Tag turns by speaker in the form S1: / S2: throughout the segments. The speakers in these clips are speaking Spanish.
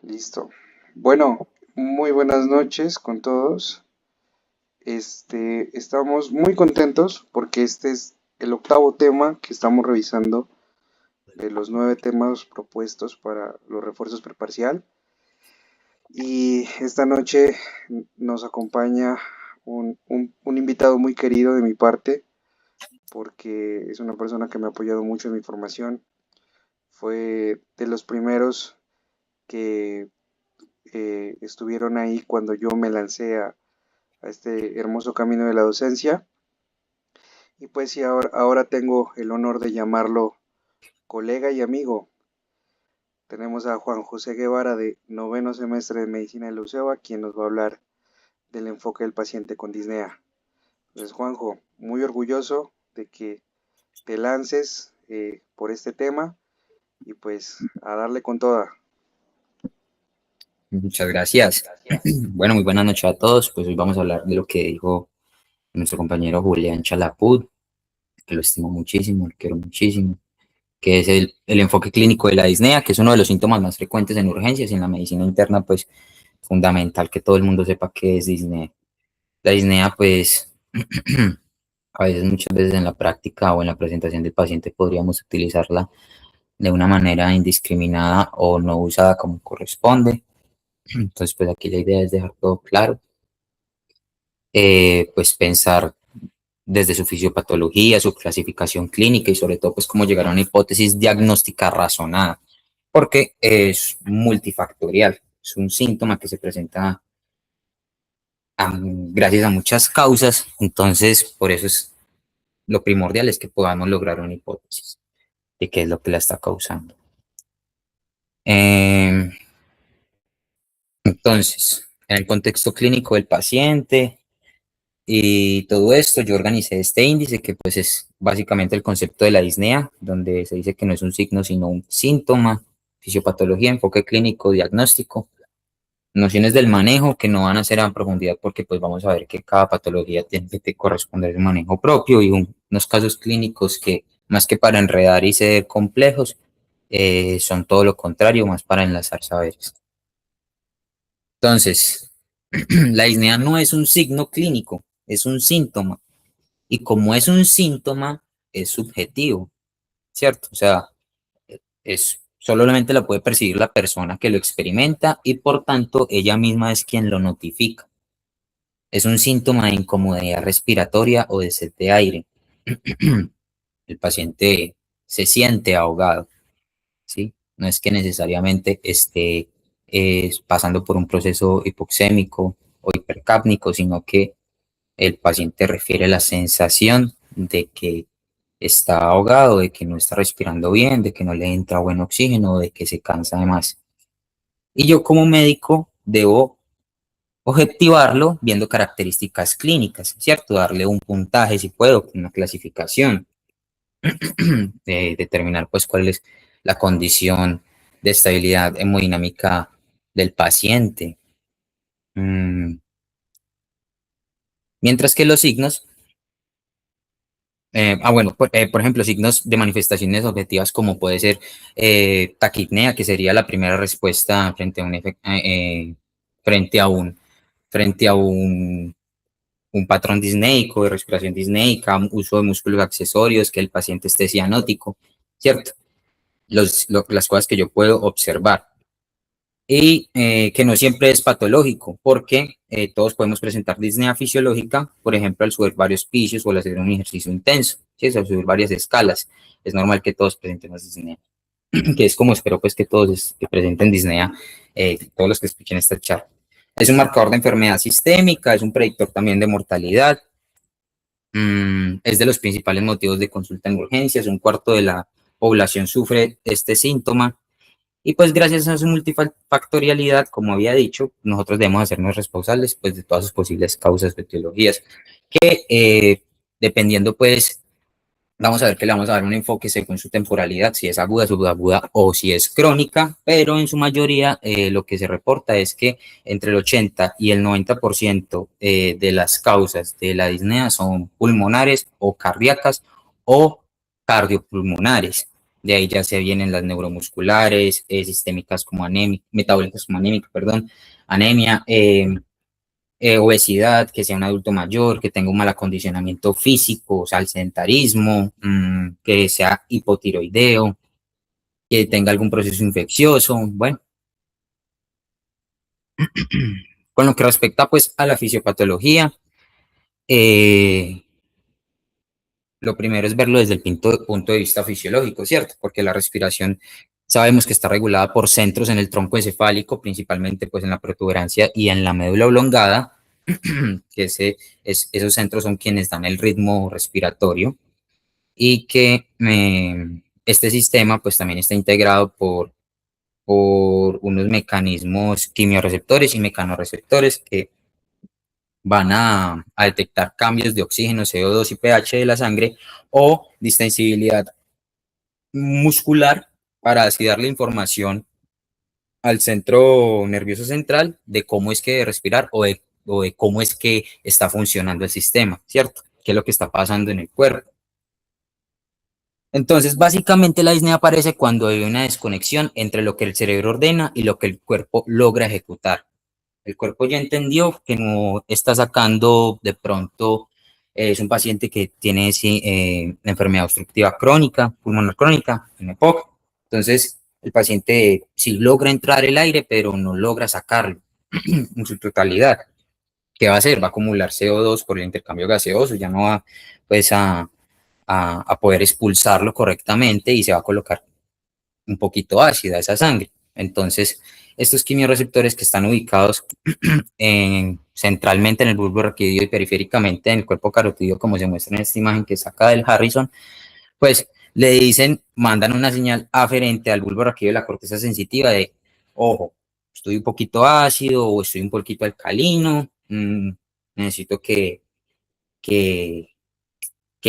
S1: Listo. Bueno, muy buenas noches con todos. Estamos muy contentos porque este es el octavo tema que estamos revisando de los 9 temas propuestos para los refuerzos preparcial. Y esta noche nos acompaña un invitado muy querido de mi parte porque es una persona que me ha apoyado mucho en mi formación. Fue de los primeros que estuvieron ahí cuando yo me lancé a este hermoso camino de la docencia. Y pues sí, ahora tengo el honor de llamarlo colega y amigo. Tenemos a Juan José Guevara de noveno semestre de Medicina de la UCEBA, quien nos va a hablar del enfoque del paciente con disnea. Entonces, Juanjo, muy orgulloso de que te lances por este tema y pues a darle con toda.
S2: Muchas gracias. Bueno, muy buenas noches a todos. Pues hoy vamos a hablar de lo que dijo nuestro compañero Julián Chalapud, que lo estimo muchísimo, lo quiero muchísimo, que es el enfoque clínico de la disnea, que es uno de los síntomas más frecuentes en urgencias y en la medicina interna, pues fundamental que todo el mundo sepa qué es disnea. La disnea, pues, a veces, muchas veces en la práctica o en la presentación del paciente podríamos utilizarla de una manera indiscriminada o no usada como corresponde. Entonces, pues aquí la idea es dejar todo claro. Pues pensar desde su fisiopatología, su clasificación clínica y sobre todo pues cómo llegar a una hipótesis diagnóstica razonada, porque es multifactorial, es un síntoma que se presenta gracias a muchas causas, entonces por eso es lo primordial es que podamos lograr una hipótesis de qué es lo que la está causando. Eh, entonces, en el contexto clínico del paciente, y todo esto, yo organicé este índice que pues es básicamente el concepto de la disnea, donde se dice que no es un signo sino un síntoma, fisiopatología, enfoque clínico, diagnóstico, nociones del manejo que no van a ser a profundidad porque pues vamos a ver que cada patología tiene que corresponder a un manejo propio y unos casos clínicos que más que para enredar y ser complejos, son todo lo contrario, más para enlazar saberes. Entonces, la disnea no es un signo clínico, es un síntoma. Y como es un síntoma, es subjetivo, ¿cierto? O sea, solamente la puede percibir la persona que lo experimenta y por tanto ella misma es quien lo notifica. Es un síntoma de incomodidad respiratoria o de sed de aire. El paciente se siente ahogado, ¿sí? No es que necesariamente esté pasando por un proceso hipoxémico o hipercápnico, sino que el paciente refiere la sensación de que está ahogado, de que no está respirando bien, de que no le entra buen oxígeno, de que se cansa de más. Y yo como médico debo objetivarlo viendo características clínicas, ¿cierto? Darle un puntaje si puedo, una clasificación, determinar pues cuál es la condición de estabilidad hemodinámica del paciente. Mientras que los signos bueno, por ejemplo, signos de manifestaciones objetivas como puede ser taquipnea, que sería la primera respuesta frente a frente a frente a un patrón disneico, de respiración disneica, uso de músculos accesorios, que el paciente esté cianótico, ¿cierto? Las cosas que yo puedo observar y que no siempre es patológico, porque todos podemos presentar disnea fisiológica, por ejemplo, al subir varios pisos o al hacer un ejercicio intenso, ¿sí? Al subir varias escalas. Es normal que todos presenten disnea, que es como espero pues que todos que presenten disnea, todos los que escuchen esta charla. Es un marcador de enfermedad sistémica, es un predictor también de mortalidad, es de los principales motivos de consulta en urgencias, un cuarto de la población sufre este síntoma. Y pues gracias a su multifactorialidad, como había dicho, nosotros debemos hacernos responsables pues de todas sus posibles causas de etiologías, que dependiendo pues, vamos a ver que le vamos a dar un enfoque según su temporalidad, si es aguda, subaguda o si es crónica, pero en su mayoría lo que se reporta es que entre el 80 y el 90% de las causas de la disnea son pulmonares o cardíacas o cardiopulmonares. De ahí ya se vienen las neuromusculares, sistémicas como metabólicas como anémica, perdón, anemia, obesidad, que sea un adulto mayor, que tenga un mal acondicionamiento físico, o sea, el sedentarismo, que sea hipotiroideo, que tenga algún proceso infeccioso. Bueno, con lo que respecta pues a la fisiopatología, eh, lo primero es verlo desde el punto de vista fisiológico, ¿cierto? Porque la respiración sabemos que está regulada por centros en el tronco encefálico, principalmente pues en la protuberancia y en la médula oblongada, que esos centros son quienes dan el ritmo respiratorio y que este sistema pues también está integrado por unos mecanismos quimiorreceptores y mecanorreceptores que van a detectar cambios de oxígeno, CO2 y pH de la sangre o distensibilidad muscular para así darle información al centro nervioso central de cómo es que debe respirar o de cómo es que está funcionando el sistema, ¿cierto? ¿Qué es lo que está pasando en el cuerpo? Entonces, básicamente la disnea aparece cuando hay una desconexión entre lo que el cerebro ordena y lo que el cuerpo logra ejecutar. El cuerpo ya entendió que no está sacando de pronto, es un paciente que tiene sí, enfermedad obstructiva crónica, pulmonar crónica, en EPOC. Entonces, el paciente sí logra entrar el aire, pero no logra sacarlo en su totalidad. ¿Qué va a hacer? Va a acumular CO2 por el intercambio gaseoso, ya no va pues a poder expulsarlo correctamente y se va a colocar un poquito ácida esa sangre. Entonces, estos quimiorreceptores que están ubicados centralmente en el bulbo raquídeo y periféricamente en el cuerpo carotídeo, como se muestra en esta imagen que saca del Harrison, pues le dicen, mandan una señal aferente al bulbo raquídeo de la corteza sensitiva de, ojo, estoy un poquito ácido o estoy un poquito alcalino, necesito que, que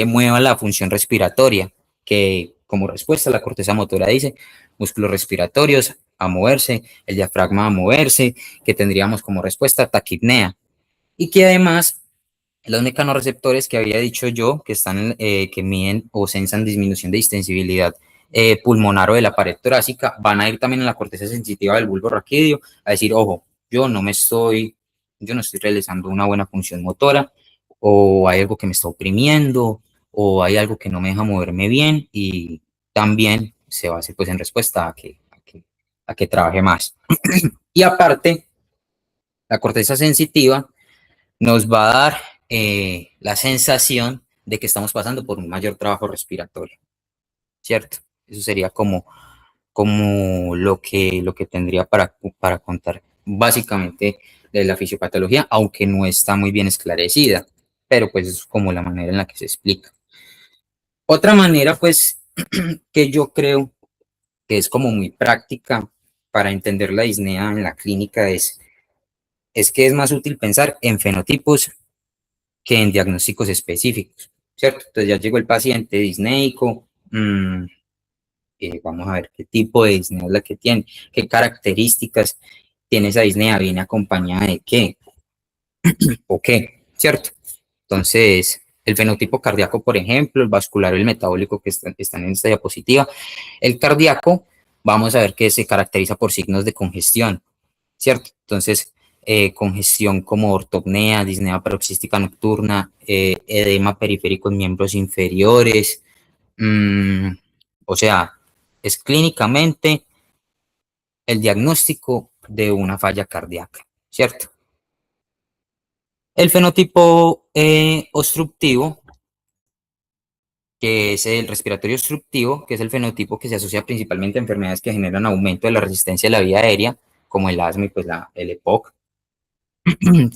S2: mueva la función respiratoria, que como respuesta la corteza motora dice músculos respiratorios a moverse, el diafragma a moverse, que tendríamos como respuesta taquipnea. Y que además los mecanorreceptores que había dicho yo, que están, que miden o sensan disminución de distensibilidad pulmonar o de la pared torácica, van a ir también a la corteza sensitiva del bulbo raquídeo a decir, ojo, yo no estoy realizando una buena función motora, o hay algo que me está oprimiendo, o hay algo que no me deja moverme bien, y también se va a hacer pues en respuesta a que trabaje más. Y aparte, la corteza sensitiva nos va a dar la sensación de que estamos pasando por un mayor trabajo respiratorio, ¿cierto? Eso sería como lo que tendría para contar básicamente de la fisiopatología, aunque no está muy bien esclarecida, pero pues es como la manera en la que se explica. Otra manera, pues, que yo creo que es como muy práctica para entender la disnea en la clínica es que es más útil pensar en fenotipos que en diagnósticos específicos, ¿cierto? Entonces ya llegó el paciente disneico, vamos a ver qué tipo de disnea es la que tiene, qué características tiene esa disnea, viene acompañada de qué o qué, ¿cierto? Entonces, el fenotipo cardíaco, por ejemplo, el vascular, el metabólico que están en esta diapositiva, el cardíaco, vamos a ver que se caracteriza por signos de congestión, ¿cierto? Entonces, congestión como ortopnea, disnea paroxística nocturna, edema periférico en miembros inferiores, o sea, es clínicamente el diagnóstico de una falla cardíaca, ¿cierto? El fenotipo obstructivo, que es el respiratorio obstructivo, que es el fenotipo que se asocia principalmente a enfermedades que generan aumento de la resistencia de la vía aérea, como el asma y pues el EPOC,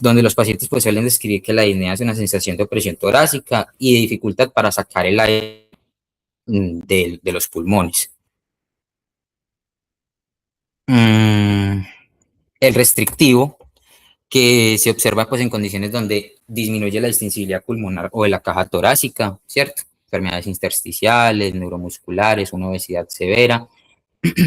S2: donde los pacientes pues suelen describir que la disnea es una sensación de opresión torácica y de dificultad para sacar el aire de los pulmones. El restrictivo, que se observa pues en condiciones donde disminuye la distensibilidad pulmonar o de la caja torácica, ¿cierto? Enfermedades intersticiales, neuromusculares, una obesidad severa,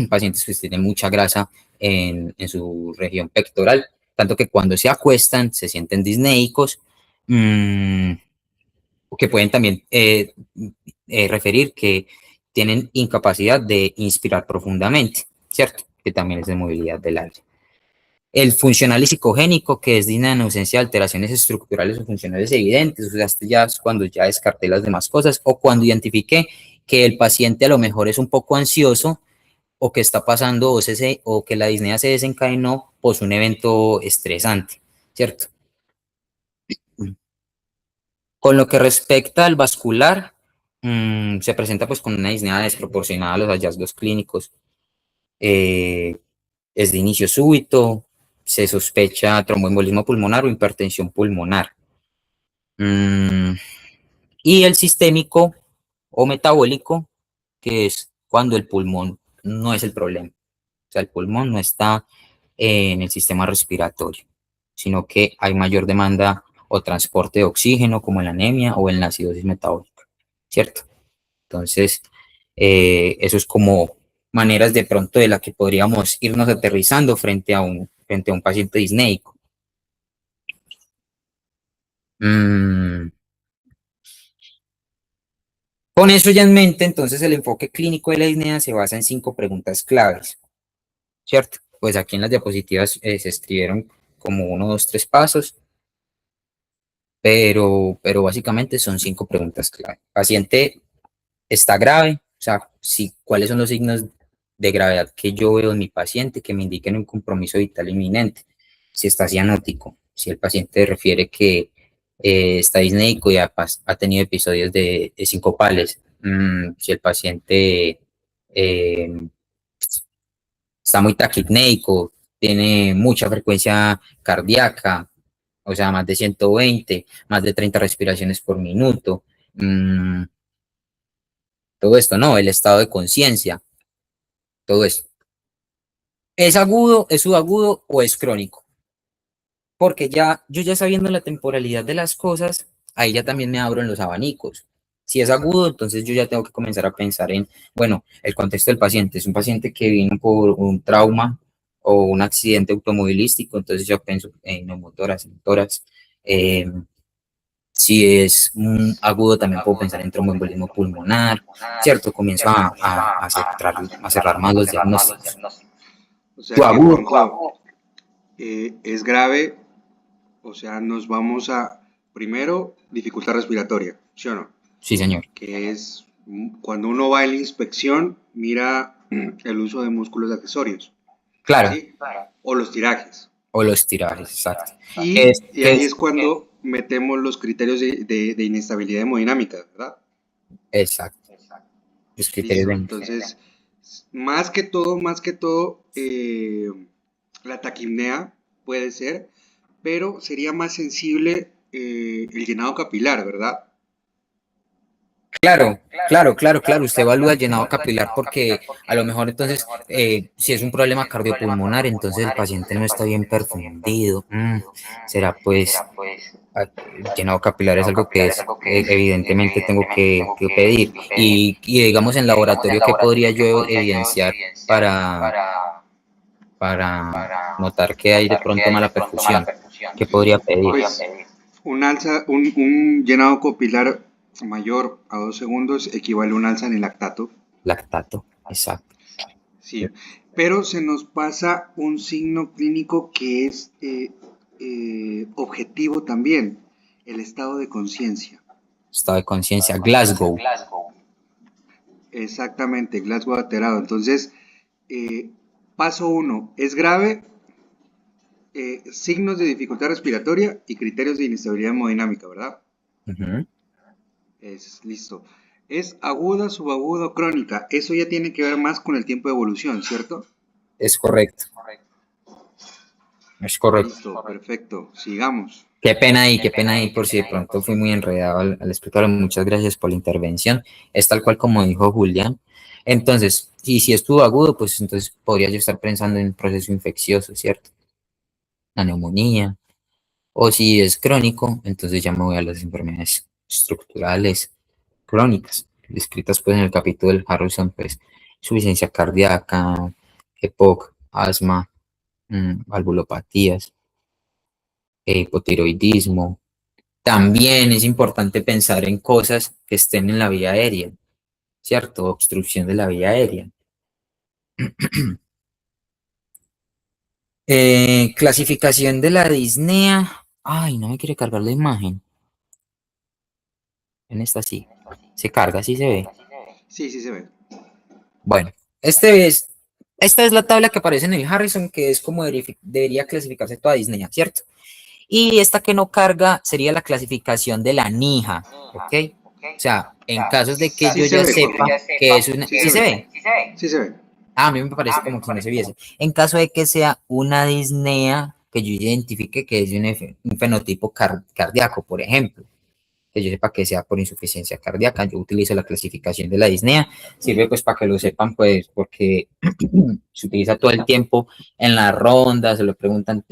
S2: pacientes que tienen mucha grasa en su región pectoral, tanto que cuando se acuestan se sienten disnéicos, que pueden también referir que tienen incapacidad de inspirar profundamente, ¿cierto? Que también es de movilidad del aire. El funcional y psicogénico, que es de inanocencia de alteraciones estructurales o funcionales evidentes, o sea, este ya es cuando ya descarté las demás cosas, o cuando identifique que el paciente a lo mejor es un poco ansioso, o que está pasando, o que la disnea se desencadenó por un evento estresante, ¿cierto? Con lo que respecta al vascular, se presenta pues con una disnea desproporcionada a los hallazgos clínicos. Eh, es de inicio súbito, se sospecha tromboembolismo pulmonar o hipertensión pulmonar. Y el sistémico o metabólico, que es cuando el pulmón no es el problema. O sea, el pulmón no está en el sistema respiratorio, sino que hay mayor demanda o transporte de oxígeno, como en la anemia o en la acidosis metabólica, ¿cierto? Entonces, eso es como maneras de pronto de la que podríamos irnos aterrizando frente a un paciente disneico. Mm, Con eso ya en mente, entonces el enfoque clínico de la disnea se basa en 5 preguntas claves, ¿cierto? Pues aquí en las diapositivas se escribieron como 1, 2, 3 pasos, pero básicamente son 5 preguntas clave. Paciente está grave, o sea, cuáles son los signos de gravedad que yo veo en mi paciente que me indiquen un compromiso vital inminente. Si está cianótico, si el paciente refiere que está disneico y ha tenido episodios de sincopales, si el paciente eh, está muy taquipneico, tiene mucha frecuencia cardíaca, o sea, más de 120, más de 30 respiraciones por minuto, todo esto, ¿no? El estado de conciencia, todo esto. ¿Es agudo, es subagudo o es crónico? Porque yo ya sabiendo la temporalidad de las cosas, ahí ya también me abro en los abanicos. Si es agudo, entonces yo ya tengo que comenzar a pensar en, bueno, el contexto del paciente. Es un paciente que vino por un trauma o un accidente automovilístico, entonces yo pienso en neumotórax, en tórax. Eh, si es agudo, también puedo pensar en tromboembolismo pulmonar, ¿cierto? Comienzo a cerrar más los diagnósticos.
S1: O sea
S2: Tu
S1: que,
S2: agudo,
S1: por ejemplo, es grave, o sea, nos vamos a, primero, dificultad respiratoria, ¿sí o no?
S2: sí, señor.
S1: Que es cuando uno va a la inspección, mira el uso de músculos accesorios,
S2: Claro,
S1: ¿sí? O los tirajes.
S2: o los tirajes, exacto.
S1: Y ahí es cuando metemos los criterios de inestabilidad hemodinámica, ¿verdad?
S2: Exacto, los criterios
S1: Listo.
S2: de...
S1: Entonces, más que todo, la taquipnea puede ser, pero sería más sensible el llenado capilar, ¿verdad?
S2: Claro, claro. Usted evalúa el llenado capilar porque a lo mejor entonces, si es un problema cardiopulmonar, entonces el paciente no está bien perfundido. Será pues, el llenado capilar es algo que es, evidentemente tengo que pedir. Y digamos en laboratorio, ¿qué podría yo evidenciar para, para notar que hay de pronto mala perfusión? ¿Qué podría pedir?
S1: Pues un llenado capilar mayor a 2 segundos equivale a un alza en el lactato.
S2: Lactato, exacto.
S1: Sí, pero se nos pasa un signo clínico que es objetivo también, el estado de conciencia.
S2: Estado de conciencia, Glasgow.
S1: Exactamente, Glasgow alterado. Entonces, eh, paso uno, es grave, signos de dificultad respiratoria y criterios de inestabilidad hemodinámica, ¿verdad?
S2: Ujú.
S1: Es listo. Es aguda, subaguda o crónica. Eso ya tiene que ver más con el tiempo de evolución, ¿cierto?
S2: Es correcto, es correcto.
S1: Listo, perfecto. Sigamos.
S2: Qué pena ahí por si de pronto fui muy enredado al explicarlo. Muchas gracias por la intervención. Es tal cual como dijo Julián. Entonces, si estuvo agudo, pues entonces podría yo estar pensando en un proceso infeccioso, ¿cierto? La neumonía. O si es crónico, entonces ya me voy a las enfermedades estructurales crónicas, descritas pues en el capítulo del Harrison, pues insuficiencia cardíaca, EPOC, asma, valvulopatías, hipotiroidismo. También es importante pensar en cosas que estén en la vía aérea, ¿cierto? Obstrucción de la vía aérea. Clasificación de la disnea. Ay, no me quiere cargar la imagen. En esta sí. Se carga, sí se ve.
S1: Sí, sí se ve.
S2: Bueno, esta es la tabla que aparece en el Harrison, que es como debería clasificarse toda disnea, ¿cierto? Y esta que no carga sería la clasificación de la NIJA, ¿ok? O sea, en casos de que
S1: Sí
S2: yo
S1: se
S2: ya
S1: ve,
S2: sepa
S1: profe.
S2: que es una...
S1: Sí
S2: ¿Sí
S1: se
S2: se
S1: ve.
S2: ve?
S1: Sí se ve.
S2: Ah, a mí me parece como que no se viese. En caso de que sea una disnea que yo identifique que es un fenotipo cardíaco, por ejemplo, que yo sepa que sea por insuficiencia cardíaca, yo utilizo la clasificación de la disnea, sirve pues para que lo sepan, pues, porque se utiliza todo el tiempo en la ronda, se lo preguntan,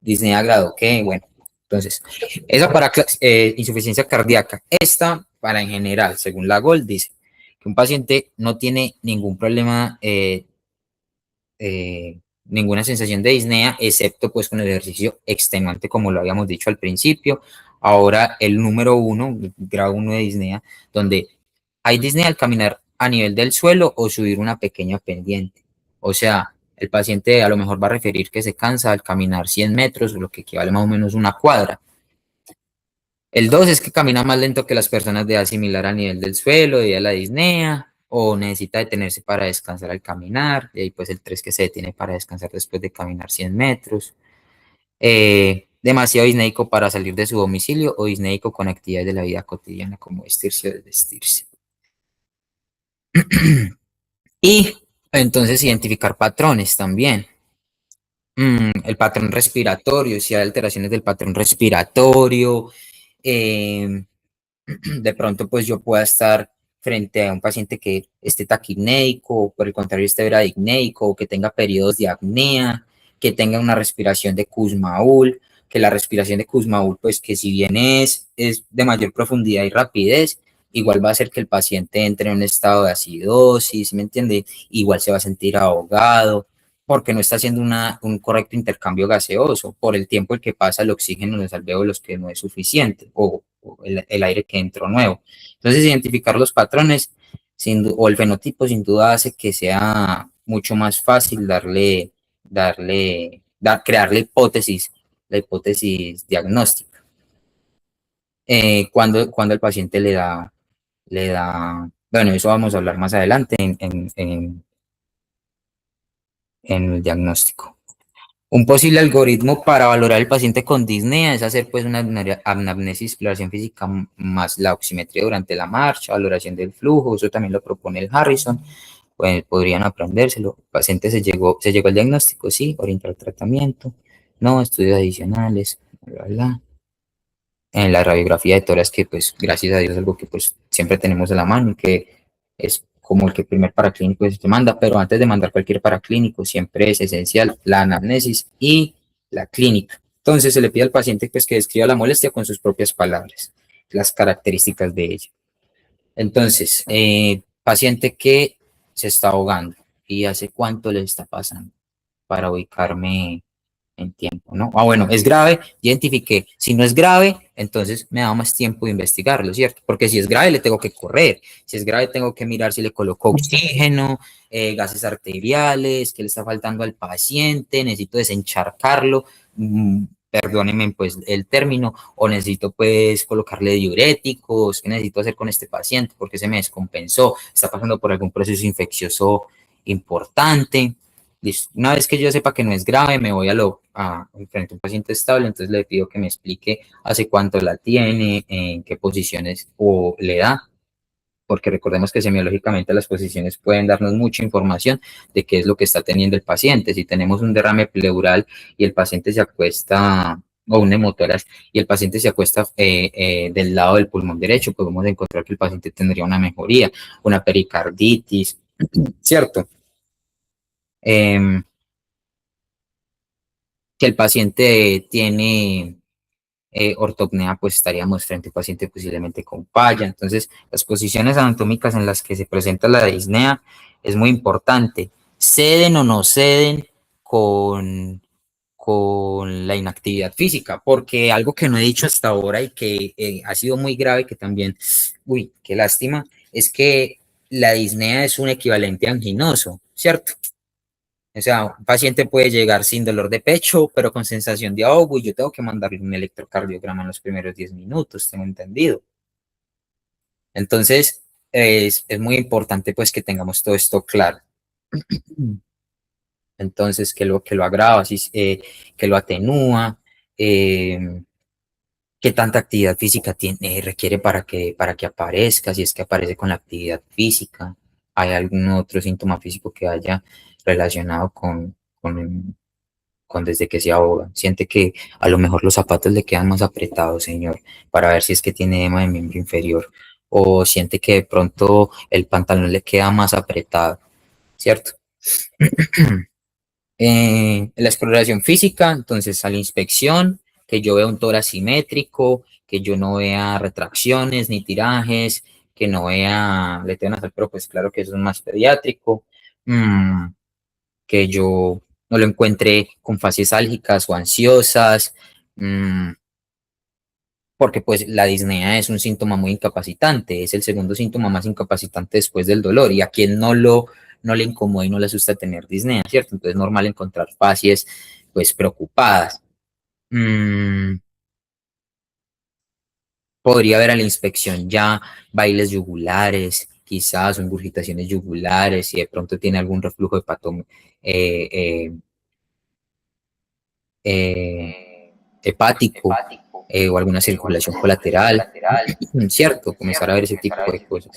S2: disnea grado, ¿qué? Bueno, entonces, esa para insuficiencia cardíaca. Esta, para en general, según la GOL, dice que un paciente no tiene ningún problema, ninguna sensación de disnea, excepto pues con el ejercicio extenuante, como lo habíamos dicho al principio. Ahora el número 1, grado 1 de disnea, donde hay disnea al caminar a nivel del suelo o subir una pequeña pendiente. O sea, el paciente a lo mejor va a referir que se cansa al caminar 100 metros, lo que equivale más o menos a una cuadra. El 2 es que camina más lento que las personas de edad similar a nivel del suelo, de la disnea, o necesita detenerse para descansar al caminar, y ahí pues el 3 que se detiene para descansar después de caminar 100 metros. Demasiado disneico para salir de su domicilio o disneico con actividades de la vida cotidiana como vestirse o desvestirse. Y entonces identificar patrones también. El patrón respiratorio, si hay alteraciones del patrón respiratorio, eh, de pronto pues yo pueda estar frente a un paciente que esté taquipneico, o por el contrario esté bradipneico, o que tenga periodos de apnea, que tenga una respiración de Kussmaul, que la respiración de Kussmaul pues que si bien es de mayor profundidad y rapidez, igual va a hacer que el paciente entre en un estado de acidosis, ¿me entiende? Igual se va a sentir ahogado, porque no está haciendo un correcto intercambio gaseoso, por el tiempo el que pasa el oxígeno en los alvéolos que no es suficiente, o el aire que entró nuevo. Entonces, identificar los patrones o el fenotipo sin duda hace que sea mucho más fácil crear la hipótesis diagnóstica. Cuando el paciente bueno, eso vamos a hablar más adelante en el diagnóstico. Un posible algoritmo para valorar el paciente con disnea es hacer pues una anamnesis, exploración física más la oximetría durante la marcha, valoración del flujo, eso también lo propone el Harrison, pues podrían aprendérselo. El paciente se llegó al diagnóstico, sí, orientar el tratamiento, no, estudios adicionales, bla, bla. En la radiografía de tórax, que pues gracias a Dios es algo que pues siempre tenemos a la mano y que es como el que primer paraclínico se te manda, pero antes de mandar cualquier paraclínico siempre es esencial la anamnesis y la clínica. Entonces se le pide al paciente pues que describa la molestia con sus propias palabras, las características de ella. Entonces, paciente que se está ahogando y hace cuánto le está pasando para ubicarme en tiempo, ¿no? Ah, bueno, es grave, identifiqué. Si no es grave, entonces me da más tiempo de investigarlo, ¿cierto? Porque si es grave, le tengo que correr. Si es grave, tengo que mirar si le coloco oxígeno, gases arteriales, qué le está faltando al paciente, necesito desencharcarlo, perdónenme pues el término, o necesito pues colocarle diuréticos, qué necesito hacer con este paciente, porque se me descompensó, está pasando por algún proceso infeccioso importante. Listo. Una vez que yo sepa que no es grave, me voy frente a un paciente estable, entonces le pido que me explique hace cuánto la tiene, en qué posiciones o le da, porque recordemos que semiológicamente las posiciones pueden darnos mucha información de qué es lo que está teniendo el paciente. Si tenemos un derrame pleural y el paciente se acuesta, o un hemotórax, y el paciente se acuesta del lado del pulmón derecho, podemos encontrar que el paciente tendría una mejoría, una pericarditis, ¿cierto? Eh, que el paciente tiene ortopnea, pues estaríamos frente a un paciente posiblemente con falla. Entonces, las posiciones anatómicas en las que se presenta la disnea es muy importante. ¿Ceden o no ceden con la inactividad física? Porque algo que no he dicho hasta ahora y que ha sido muy grave, que también uy, qué lástima, es que la disnea es un equivalente anginoso, ¿cierto? O sea, un paciente puede llegar sin dolor de pecho, pero con sensación de ahogo y yo tengo que mandarle un electrocardiograma en los primeros 10 minutos, tengo entendido. Entonces, es muy importante pues que tengamos todo esto claro. Entonces, que lo agrava, que lo atenúa, eh, qué tanta actividad física tiene, requiere para que aparezca, si es que aparece con la actividad física, hay algún otro síntoma físico que haya relacionado con desde que se ahoga. Siente que a lo mejor los zapatos le quedan más apretados, señor, para ver si es que tiene edema de miembro inferior, o siente que de pronto el pantalón le queda más apretado, ¿cierto? La exploración física, entonces a la inspección, que yo vea un tórax simétrico, que yo no vea retracciones ni tirajes, que no vea, le tengo hacer, pero pues claro que eso es más pediátrico, mm, que yo no lo encuentre con fases álgicas o ansiosas, mm, porque pues la disnea es un síntoma muy incapacitante, es el segundo síntoma más incapacitante después del dolor, y a quien no le incomoda y no le asusta tener disnea, ¿cierto? Entonces es normal encontrar facies pues preocupadas. Mm, podría haber a la inspección ya bailes yugulares, quizás ingurgitaciones yugulares, si de pronto tiene algún reflujo eh, eh, eh, hepático, o alguna circulación colateral, ¿cierto? Comenzar a ver ese tipo de cosas.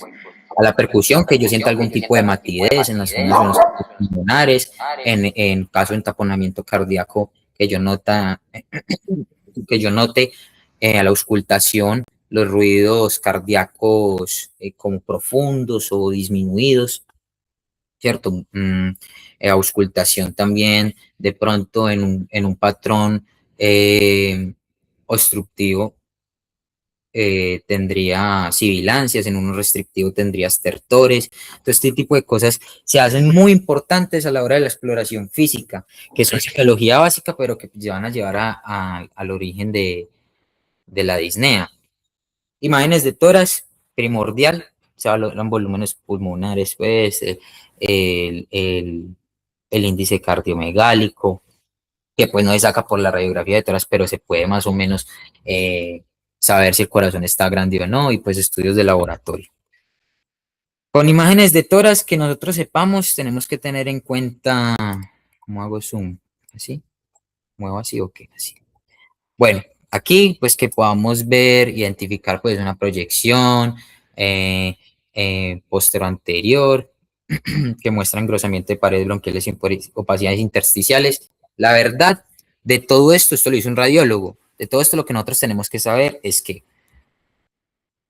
S2: A la percusión, que yo sienta algún tipo de matidez en las zonas o en los pulmonares, en caso de entaponamiento cardíaco, que yo note a la auscultación los ruidos cardíacos como profundos o disminuidos, ¿cierto? Auscultación también de pronto en un patrón obstructivo tendría sibilancias, en uno restrictivo tendría estertores. Entonces, este tipo de cosas se hacen muy importantes a la hora de la exploración física, que es una psicología básica, pero que van a llevar al origen de la disnea. Imágenes de tórax, primordial, se valoran volúmenes pulmonares, pues, el, el, el índice cardiomegálico, que pues no se saca por la radiografía de tórax, pero se puede más o menos saber si el corazón está grande o no, y pues estudios de laboratorio. Con imágenes de tórax que nosotros sepamos, tenemos que tener en cuenta, ¿cómo hago zoom? ¿Así? ¿Muevo así o qué? Así. Bueno, aquí pues que podamos ver, identificar pues una proyección postero anterior que muestra engrosamiento de paredes bronquiales y opacidades intersticiales. La verdad de todo esto, esto lo hizo un radiólogo, de todo esto lo que nosotros tenemos que saber es que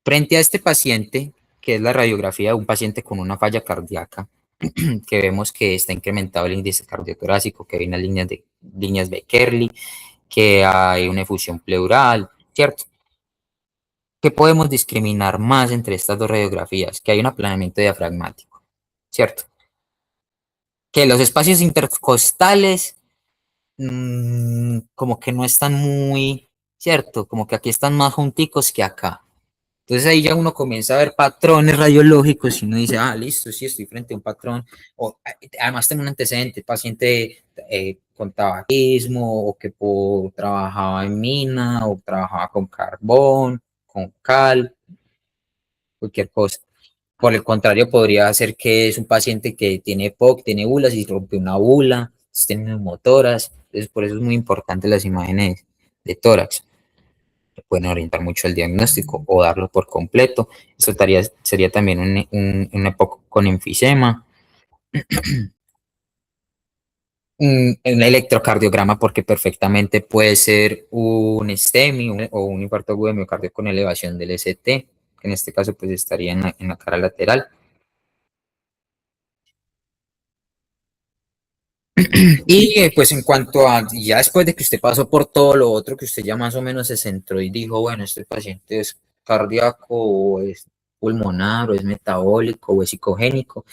S2: frente a este paciente, que es la radiografía de un paciente con una falla cardíaca, que vemos que está incrementado el índice cardiotorácico, que hay unas líneas Beckerli, que hay una efusión pleural, ¿cierto? ¿Qué podemos discriminar más entre estas dos radiografías? Que hay un aplanamiento diafragmático, ¿cierto? Que los espacios intercostales como que no están muy, ¿cierto? Como que aquí están más junticos que acá. Entonces ahí ya uno comienza a ver patrones radiológicos y uno dice, ah, listo, sí, estoy frente a un patrón. O, además tengo un antecedente, paciente con tabaquismo o que trabajaba en mina o trabajaba con carbón, con cal, cualquier cosa. Por el contrario, podría ser que es un paciente que tiene POC, tiene bulas y rompe una bula, tiene neumotoras. Entonces, por eso es muy importante las imágenes de tórax. Pueden orientar mucho el diagnóstico o darlo por completo. Eso sería también un EPOC con enfisema. Un electrocardiograma, porque perfectamente puede ser un STEMI o un infarto agudo de miocardio con elevación del ST, que en este caso pues estaría en la cara lateral. Y pues en cuanto a, ya después de que usted pasó por todo lo otro, que usted ya más o menos se centró y dijo, bueno, este paciente es cardíaco o es pulmonar o es metabólico o es psicogénico,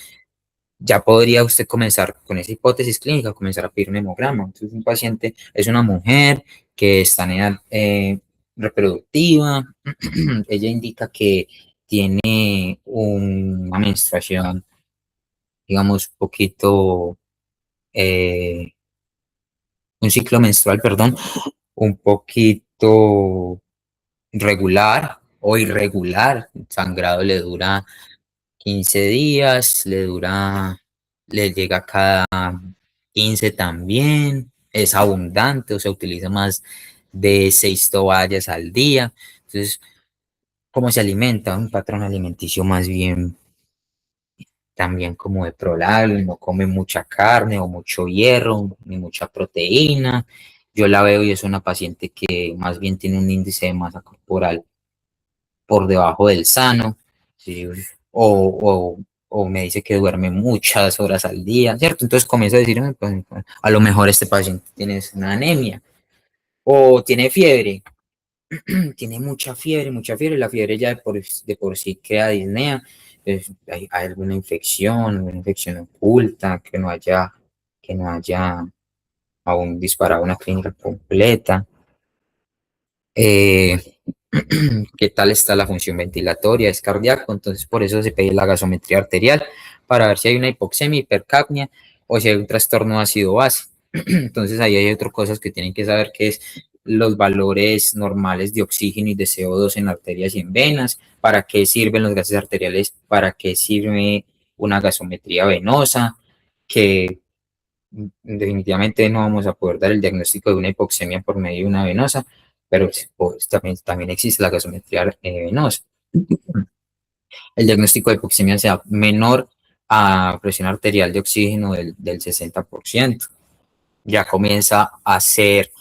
S2: ya podría usted comenzar con esa hipótesis clínica, comenzar a pedir un hemograma. Entonces un paciente es una mujer que está en edad reproductiva, ella indica que tiene una menstruación, digamos, un poquito, un ciclo menstrual, perdón, un poquito regular o irregular, el sangrado le dura 15 días, le llega cada 15 también, es abundante, o se utiliza más de 6 toallas al día. Entonces, ¿cómo se alimenta? Un patrón alimenticio más bien también como de prolar, no come mucha carne o mucho hierro, ni mucha proteína. Yo la veo y es una paciente que más bien tiene un índice de masa corporal por debajo del sano, ¿sí? O me dice que duerme muchas horas al día, ¿cierto? Entonces comienzo a decirme, pues, a lo mejor este paciente tiene una anemia o tiene fiebre, tiene mucha fiebre, la fiebre ya de por sí crea disnea, pues, hay alguna infección oculta, que no haya aún disparado una clínica completa. Eh, ¿Qué tal está la función ventilatoria? Es cardíaco, entonces por eso se pide la gasometría arterial para ver si hay una hipoxemia, hipercapnia o si hay un trastorno ácido-base. Entonces ahí hay otras cosas que tienen que saber, que es los valores normales de oxígeno y de CO2 en arterias y en venas, para qué sirven los gases arteriales, para qué sirve una gasometría venosa, que definitivamente no vamos a poder dar el diagnóstico de una hipoxemia por medio de una venosa, pero pues, también existe la gasometría venosa. El diagnóstico de hipoxemia sea menor a presión arterial de oxígeno del 60%. Ya comienza a ser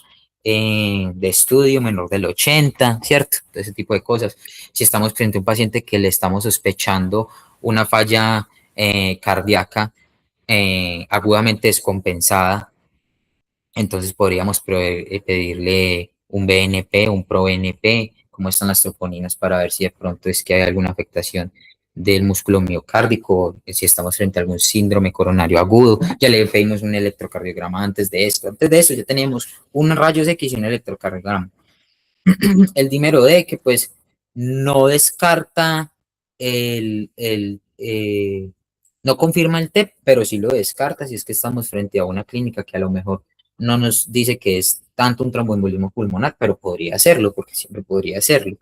S2: de estudio menor del 80%, ¿cierto? Ese tipo de cosas. Si estamos frente a un paciente que le estamos sospechando una falla cardíaca agudamente descompensada, entonces podríamos pedirle un BNP, un ProBNP, cómo están las troponinas para ver si de pronto es que hay alguna afectación del músculo miocárdico, si estamos frente a algún síndrome coronario agudo. Ya le pedimos un electrocardiograma antes de esto. Antes de eso ya teníamos un rayos X y un electrocardiograma. El dímero D, que pues no descarta no confirma el TEP, pero sí lo descarta si es que estamos frente a una clínica que a lo mejor no nos dice que es tanto un tromboembolismo pulmonar, pero podría hacerlo, porque siempre podría hacerlo.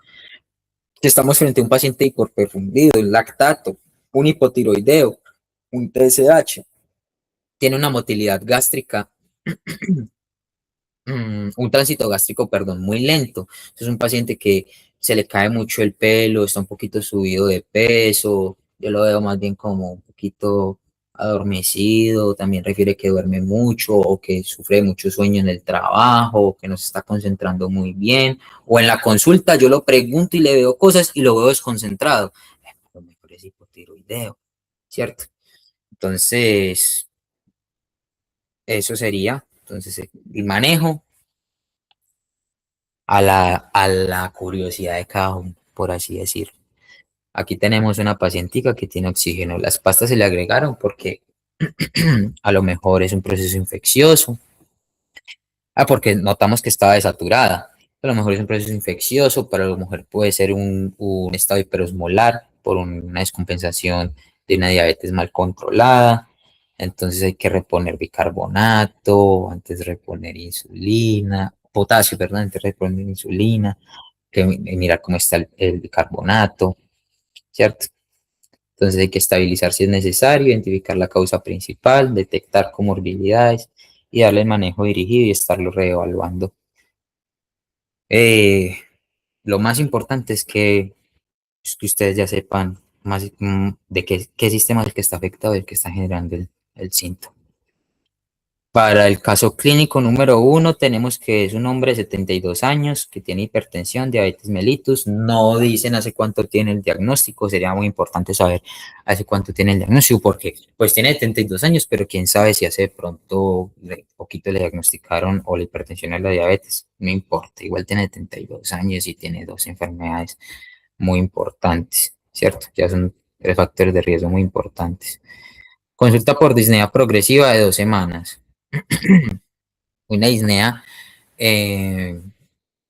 S2: Si estamos frente a un paciente hiperperfundido, un lactato, un hipotiroideo, un TSH, tiene una motilidad gástrica un tránsito gástrico, perdón, muy lento. Es un paciente que se le cae mucho el pelo, está un poquito subido de peso, yo lo veo más bien como un poquito adormecido, también refiere que duerme mucho o que sufre mucho sueño en el trabajo, o que no se está concentrando muy bien, o en la consulta yo lo pregunto y le veo cosas y lo veo desconcentrado. A lo mejor es hipotiroideo, ¿cierto? Entonces, eso sería, entonces, el manejo a la curiosidad de cada uno, por así decirlo. Aquí tenemos una pacientica que tiene oxígeno. Las pastas se le agregaron porque a lo mejor es un proceso infeccioso. Porque notamos que estaba desaturada. A lo mejor es un proceso infeccioso, para la mujer puede ser un estado hiperosmolar por una descompensación de una diabetes mal controlada. Entonces hay que reponer bicarbonato, antes de reponer insulina, potasio, perdón, antes de reponer insulina, que mirar cómo está el bicarbonato, ¿cierto? Entonces hay que estabilizar si es necesario, identificar la causa principal, detectar comorbilidades y darle el manejo dirigido y estarlo reevaluando. Eh, lo más importante es que ustedes ya sepan más de qué sistema es el que está afectado y el que está generando el síntoma. Para el caso clínico número 1 tenemos que es un hombre de 72 años que tiene hipertensión, diabetes mellitus. No dicen hace cuánto tiene el diagnóstico. Sería muy importante saber hace cuánto tiene el diagnóstico porque pues tiene 72 años, pero quién sabe si hace de pronto poquito le diagnosticaron o la hipertensión o la diabetes. No importa, igual tiene 72 años y tiene dos enfermedades muy importantes, ¿cierto? Ya son 3 factores de riesgo muy importantes. Consulta por disnea progresiva de 2 semanas. Una disnea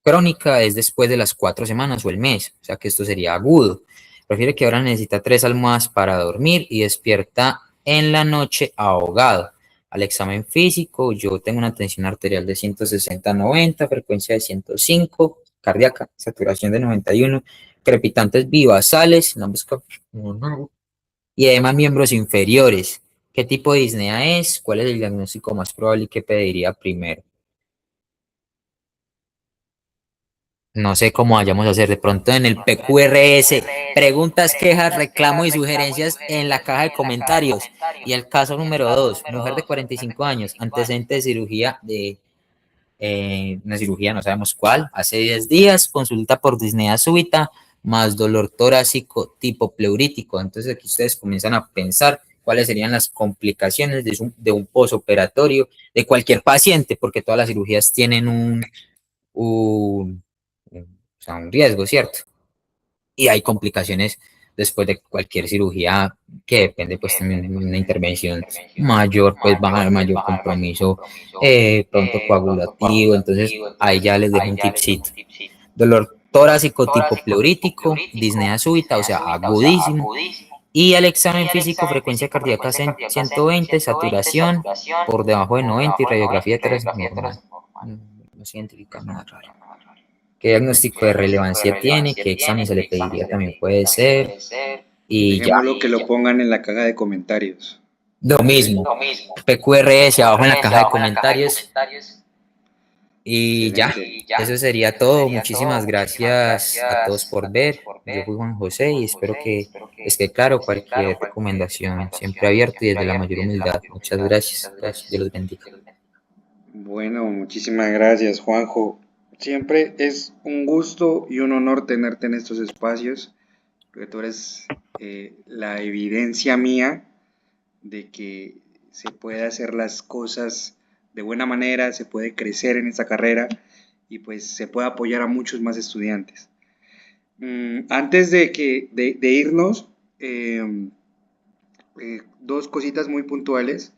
S2: crónica es después de las 4 semanas o el mes, o sea que esto sería agudo. Refiere que ahora necesita 3 almohadas para dormir y despierta en la noche ahogado. Al examen físico, yo tengo una tensión arterial de 160/90, frecuencia de 105, cardíaca, saturación de 91, crepitantes bivasales, y además miembros inferiores. ¿Qué tipo de disnea es? ¿Cuál es el diagnóstico más probable y qué pediría primero? No sé cómo vayamos a hacer. De pronto en el PQRS, preguntas, quejas, reclamos y sugerencias en la caja de comentarios. Y el caso número 2, mujer de 45 años, antecedente de cirugía una cirugía, no sabemos cuál, hace 10 días, consulta por disnea súbita, más dolor torácico tipo pleurítico. Entonces aquí ustedes comienzan a pensar cuáles serían las complicaciones de un posoperatorio de cualquier paciente, porque todas las cirugías tienen o sea, un riesgo, ¿cierto? Y hay complicaciones después de cualquier cirugía que depende pues también de una intervención mayor, pues va a haber mayor compromiso pronto coagulativo, entonces ahí ya les dejo un tipcito. Dolor torácico tipo pleurítico, disnea súbita, o sea, agudísimo, y al examen físico, frecuencia cardíaca 120, saturación por debajo de 90 y radiografía de tórax normal. No se identifica nada raro. ¿Qué diagnóstico de relevancia tiene? ¿Qué examen se le pediría? También puede ser. Y ya,
S1: Dejémoslo que lo pongan en la caja de comentarios.
S2: lo
S1: ¿Vale?
S2: mismo. PQRS abajo en la caja de comentarios. Y ya,
S1: Excelente.
S2: eso sería todo. Muchísimas gracias a todos por ver. Yo fui Juan José y espero que esté claro cualquier recomendación, siempre abierto y desde la mayor humildad. Muchas gracias. Dios los bendiga.
S1: Bueno, muchísimas gracias, Juanjo. Siempre es un gusto y un honor tenerte en estos espacios, porque tú eres la evidencia mía de que se puede hacer las cosas de buena manera, se puede crecer en esta carrera y pues se puede apoyar a muchos más estudiantes. Antes de irnos, dos cositas muy puntuales.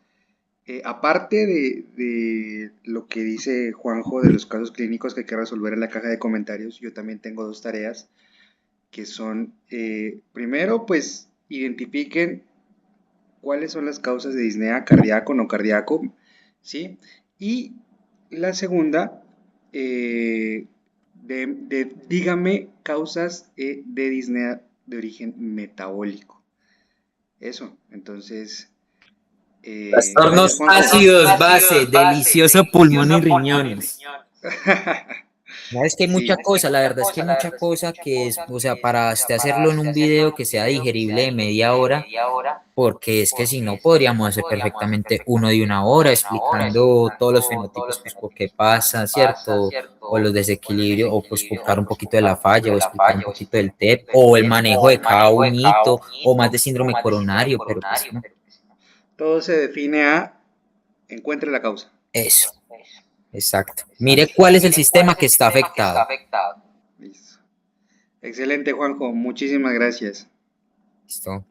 S1: Aparte de lo que dice Juanjo de los casos clínicos que hay que resolver en la caja de comentarios, yo también tengo dos tareas que son, primero, pues identifiquen cuáles son las causas de disnea cardíaco, no cardíaco, ¿sí? Y la segunda, dígame causas de disnea de origen metabólico. Eso, entonces, gracias
S2: Trastornos
S1: Juanjo.
S2: ácidos, base, delicioso pulmón y riñones. No, es que hay
S1: Sí,
S2: mucha cosa, la verdad es que hay mucha cosa que es, o sea, para usted hacerlo en un video que sea digerible de media hora, porque es que si no podríamos hacer perfectamente uno de 1 hora explicando todos los fenotipos, pues por qué pasa, ¿cierto? O los desequilibrios, o pues explicar un poquito de la falla, o explicar un poquito del TEP, o el manejo de cada unito, o más de síndrome coronario, pero pues no,
S1: todo se define a encuentre la causa.
S2: eso, exacto. Mire cuál es el sistema que está afectado.
S1: Listo. Excelente, Juanjo. Muchísimas gracias.
S2: Listo.